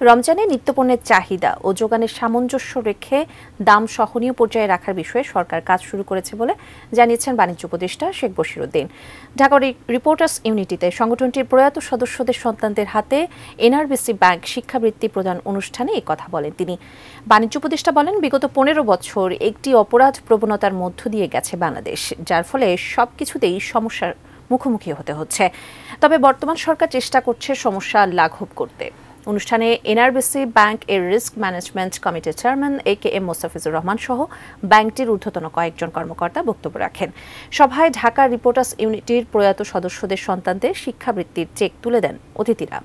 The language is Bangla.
রমজানে নিত্যপণ্যের চাহিদা ও যোগানের সামঞ্জস্য রেখে দাম সহনীয় পর্যায়ে রাখার বিষয়ে সরকার কাজ শুরু করেছে বলে জানিয়েছেন বাণিজ্য উপদেষ্টা শেখ বশিরউদ্দিন। ঢাকা রিপোর্টার্স ইউনিটিতে সংগঠনটির প্রয়াত সদস্যদের সন্তানদের হাতে এনআরবিসি ব্যাংক শিক্ষাবৃত্তি প্রদান অনুষ্ঠানে এই কথা বলেন তিনি। বাণিজ্য উপদেষ্টা বলেন, বিগত ১৫ বছর একটি অপরাধ প্রবণতার মধ্য দিয়ে গেছে বাংলাদেশ, যার ফলে সবকিছুতেই সমস্যার মুখোমুখি হতে হচ্ছে। তবে বর্তমান সরকার চেষ্টা করছে সমস্যা লাঘব করতে। অনুষ্ঠানে এনআরবিসি ব্যাংক এর রিস্ক ম্যানেজমেন্ট কমিটির চেয়ারম্যান AKM মোস্তাফিজুর রহমান সহ ব্যাংকটির ঊর্ধ্বতন কয়েকজন কর্মকর্তা বক্তব্য রাখেন। সভায় ঢাকা রিপোর্টার্স ইউনিটির প্রয়াত সদস্যদের সন্তানদের শিক্ষাবৃত্তির চেক তুলে দেন অতিথিরা।